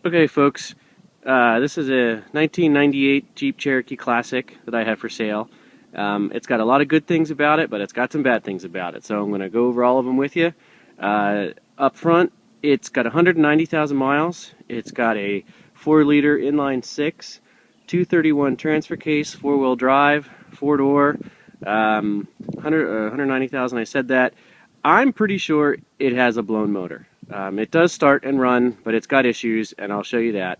Okay, folks, this is a 1998 Jeep Cherokee Classic that I have for sale. It's got a lot of good things about it, but it's got some bad things about it, so I'm going to go over all of them with you. Up front, it's got 190,000 miles. It's got a 4-liter inline 6, 231 transfer case, 4-wheel drive, 4-door, 190,000, I said that. I'm pretty sure it has a blown motor. It does start and run, but it's got issues, and I'll show you that.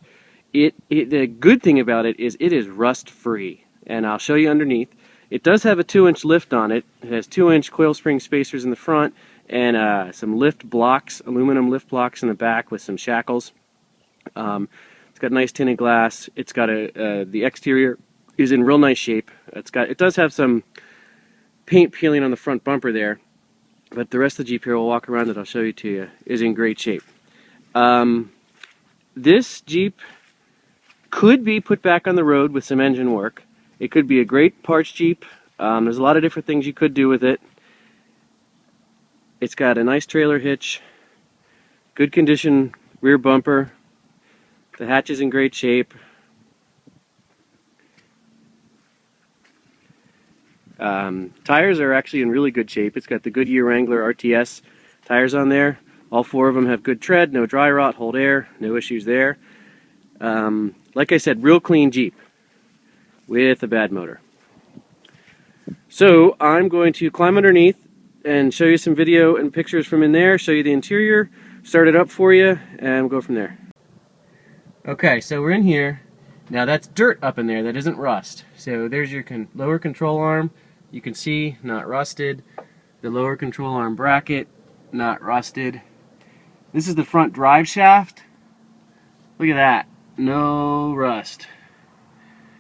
The good thing about it is rust-free, and I'll show you underneath. It does have a 2-inch lift on it. It has 2-inch coil spring spacers in the front and some lift blocks, aluminum lift blocks in the back with some shackles. It's got nice tinted glass. It's got the exterior is in real nice shape. It does have some paint peeling on the front bumper there. But the rest of the Jeep here, we'll walk around it, I'll show you to you, is in great shape. This Jeep could be put back on the road with some engine work. It could be a great parts Jeep. There's a lot of different things you could do with it. It's got a nice trailer hitch, good condition rear bumper. The hatch is in great shape. Tires are actually in really good shape. It's got the Goodyear Wrangler RTS tires on there. All 4 of them have good tread, no dry rot, hold air, no issues there. Like I said, real clean Jeep with a bad motor. So I'm going to climb underneath and show you some video and pictures from in there, show you the interior, start it up for you, and we'll go from there. Okay, so we're in here. Now that's dirt up in there, that isn't rust. So there's your lower control arm. You can see, not rusted. The lower control arm bracket, not rusted. This is the front drive shaft. Look at that, no rust.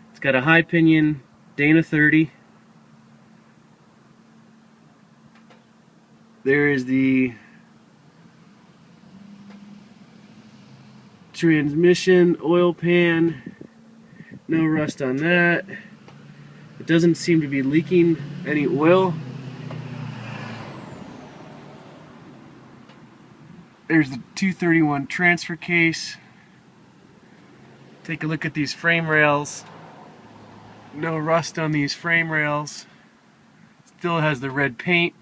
It's got a high pinion Dana 30. There is the transmission, oil pan. No rust on that. It doesn't seem to be leaking any oil. There's the 231 transfer case. Take a look at these frame rails. No rust on these frame rails. Still has the red paint.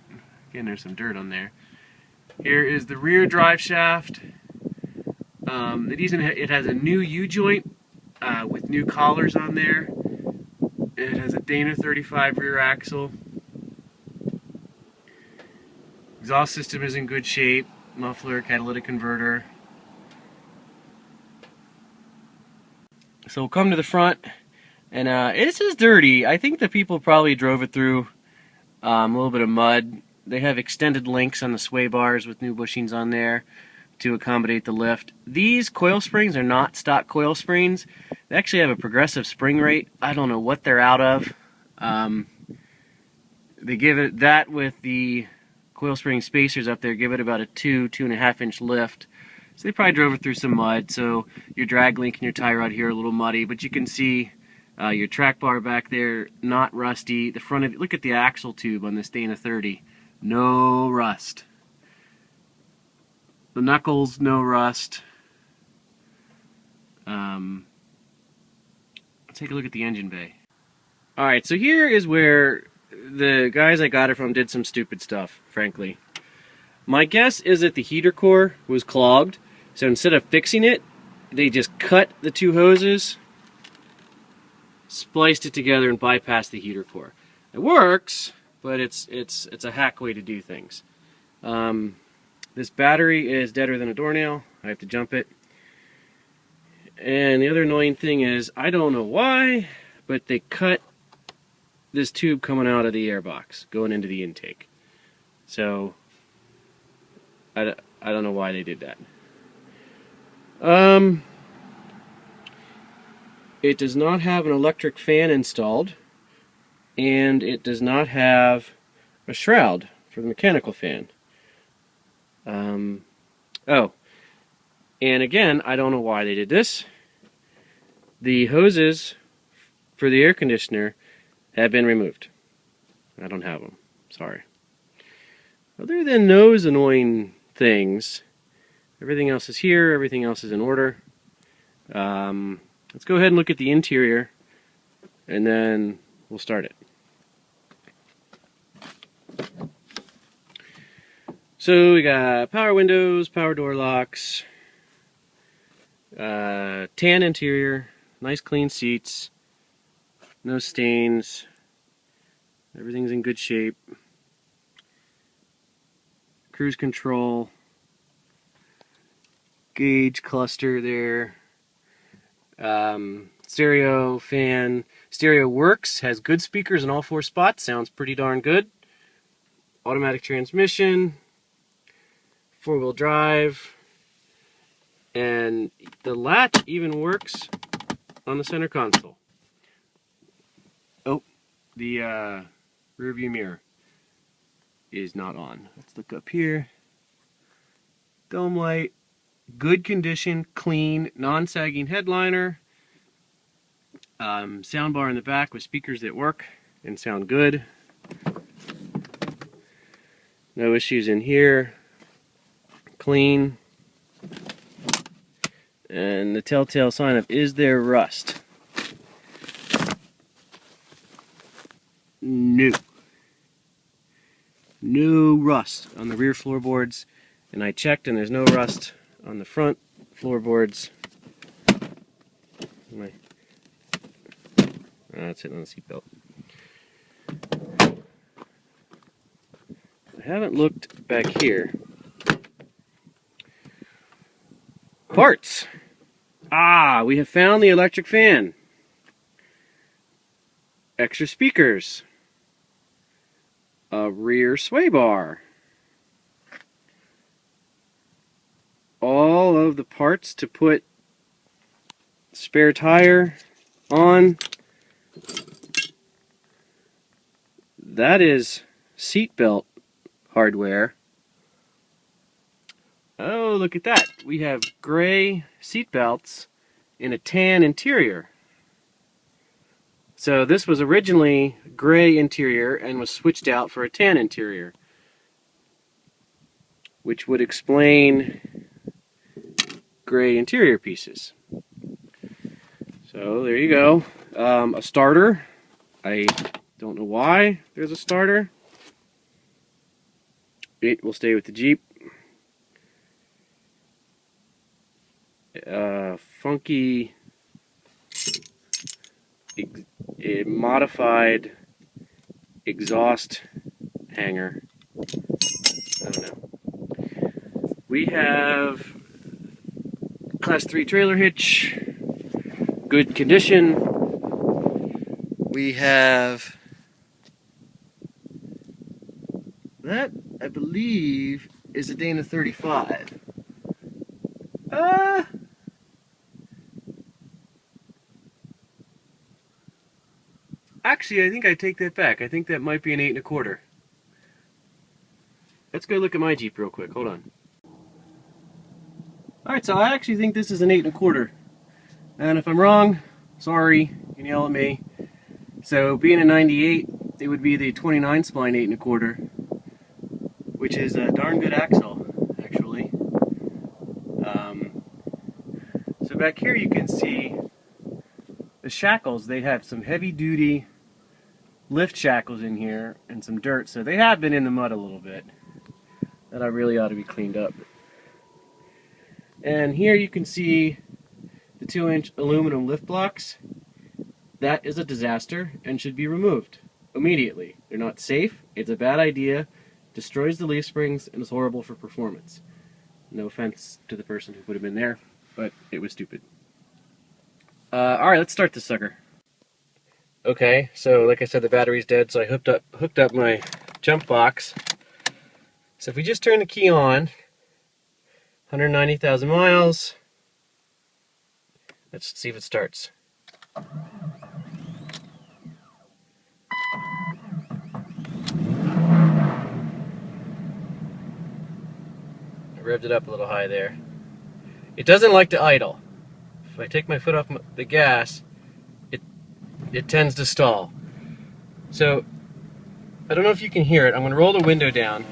Again, there's some dirt on there. Here is the rear drive shaft. It has a new U-joint with new collars on there. It has a Dana 35 rear axle. Exhaust system is in good shape. Muffler, catalytic converter. So we'll come to the front, and it is dirty. I think the people probably drove it through a little bit of mud. They have extended links on the sway bars with new bushings on there to accommodate the lift. These coil springs are not stock coil springs. They actually have a progressive spring rate. I don't know what they're out of. They give it that with the coil spring spacers up there, give it about a 2.5 inch lift. So they probably drove it through some mud, so your drag link and your tie rod here are a little muddy, but you can see your track bar back there, not rusty. The front of it, look at the axle tube on this Dana 30. No rust. The knuckles, no rust. Take a look at the engine bay. Alright, so here is where the guys I got it from did some stupid stuff, frankly. My guess is that the heater core was clogged, so instead of fixing it, they just cut the 2 hoses, spliced it together, and bypassed the heater core. It works, but it's a hack way to do things. This battery is deader than a doornail. I have to jump it. And the other annoying thing is, I don't know why, but they cut this tube coming out of the airbox, going into the intake. So, I don't know why they did that. It does not have an electric fan installed, and it does not have a shroud for the mechanical fan. Oh, and again, I don't know why they did this. The hoses for the air conditioner have been removed. I don't have them. Sorry. Other than those annoying things, everything else is here, everything else is in order. Let's go ahead and look at the interior, and then we'll start it. So we got power windows, power door locks, tan interior, nice clean seats, no stains, everything's in good shape. Cruise control, gauge cluster there, stereo fan, stereo works, has good speakers in all 4 spots, sounds pretty darn good. Automatic transmission, 4-wheel drive, and the latch even works on the center console. Oh, the rear view mirror is not on. Let's look up here. Dome light, good condition, clean, non-sagging headliner. Sound bar in the back with speakers that work and sound good. No issues in here. Clean. And the telltale sign of is there rust? No. No rust on the rear floorboards, and I checked and there's no rust on the front floorboards. That's hitting on the seatbelt. I haven't looked back here. Parts! Ah, we have found the electric fan. Extra speakers. A rear sway bar. All of the parts to put spare tire on. That is seatbelt hardware. Oh, look at that. We have gray seat belts in a tan interior. So this was originally gray interior and was switched out for a tan interior, which would explain gray interior pieces. So there you go. A starter. I don't know why there's a starter. It will stay with the Jeep. Funky modified exhaust hanger. I don't know. We have Class 3 trailer hitch, good condition. We have that, I believe, is a Dana 35. Actually, I think I take that back. I think that might be an 8 1/4. Let's go look at my Jeep real quick. Hold on. Alright, so I actually think this is an 8 1/4. And if I'm wrong, sorry, you can yell at me. So being a 98, it would be the 29 spline 8 1/4, which is a darn good axle, actually. So back here you can see the shackles. They have some heavy duty lift shackles in here and some dirt, so they have been in the mud a little bit. That I really ought to be cleaned up. And here you can see the 2-inch aluminum lift blocks. That is a disaster and should be removed immediately. They're not safe, it's a bad idea, destroys the leaf springs, and is horrible for performance. No offense to the person who put them in there, but it was stupid. Alright, let's start this sucker. Okay, so like I said, the battery's dead, so I hooked up my jump box. So if we just turn the key on, 190,000 miles. Let's see if it starts. I revved it up a little high there. It doesn't like to idle. If I take my foot off the gas, it tends to stall. So, I don't know if you can hear it. I'm going to roll the window down.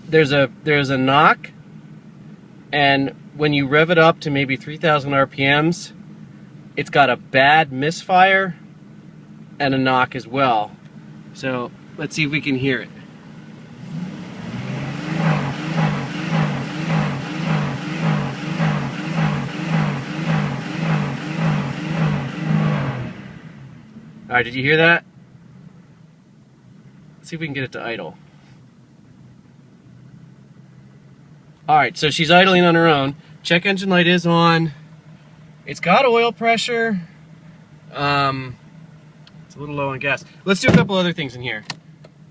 There's a knock and when you rev it up to maybe 3,000 RPMs, it's got a bad misfire and a knock as well. So let's see if we can hear it. All right, did you hear that? Let's see if we can get it to idle. All right, so she's idling on her own. Check engine light is on. It's got oil pressure. It's a little low on gas. Let's do a couple other things in here.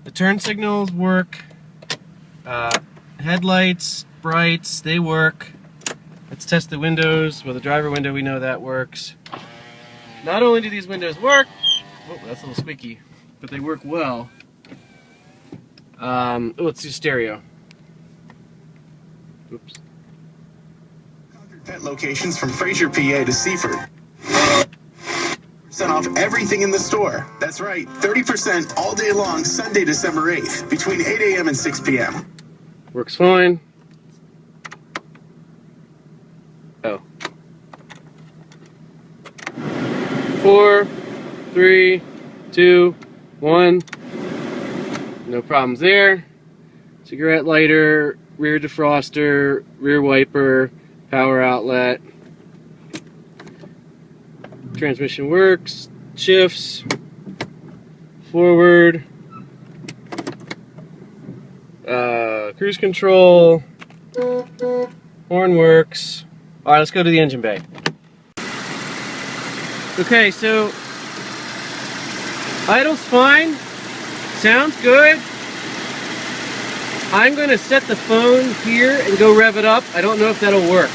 The turn signals work. Headlights, brights, they work. Let's test the windows. Well, the driver window, we know that works. Not only do these windows work, oh, that's a little squeaky, but they work well. Oh, let's do stereo. Oops. Pet locations from Fraser, PA to Seaford. % off everything in the store. That's right, 30% all day long, Sunday, December 8th, between 8 a.m. and 6 p.m. Works fine. Oh. 4, 3, 2, 1. No problems there. Cigarette lighter, rear defroster, rear wiper, power outlet. Transmission works, shifts, forward, cruise control, horn works. All right, let's go to the engine bay. Okay, so idle's fine, sounds good. I'm going to set the phone here and go rev it up. I don't know if that'll work.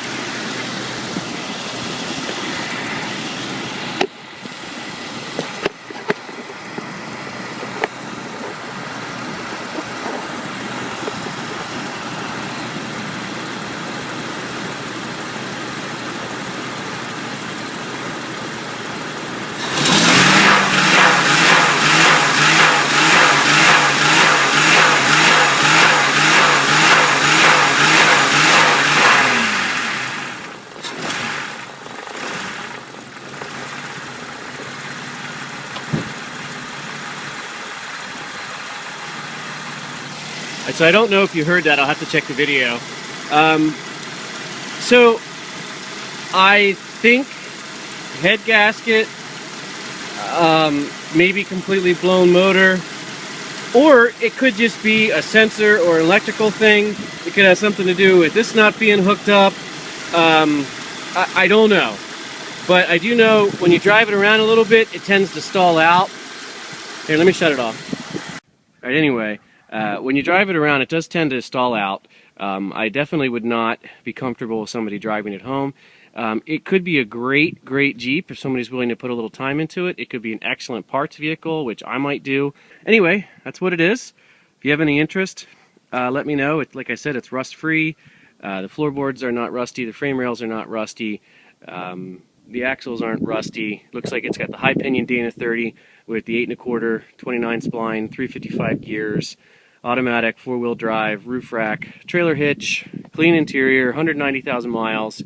So I don't know if you heard that. I'll have to check the video. So I think head gasket, maybe completely blown motor, or it could just be a sensor or electrical thing. It could have something to do with this not being hooked up. I don't know. But I do know when you drive it around a little bit, it tends to stall out. Here, let me shut it off. All right, anyway. When you drive it around, it does tend to stall out. I definitely would not be comfortable with somebody driving it home. It could be a great Jeep if somebody's willing to put a little time into it. It could be an excellent parts vehicle, which I might do. Anyway, that's what it is. If you have any interest, let me know. Like I said, it's rust-free. The floorboards are not rusty. The frame rails are not rusty. The axles aren't rusty. Looks like it's got the high pinion Dana 30 with the 8 1/4, 29 spline, 355 gears. Automatic, 4-wheel drive, roof rack, trailer hitch, clean interior, 190,000 miles.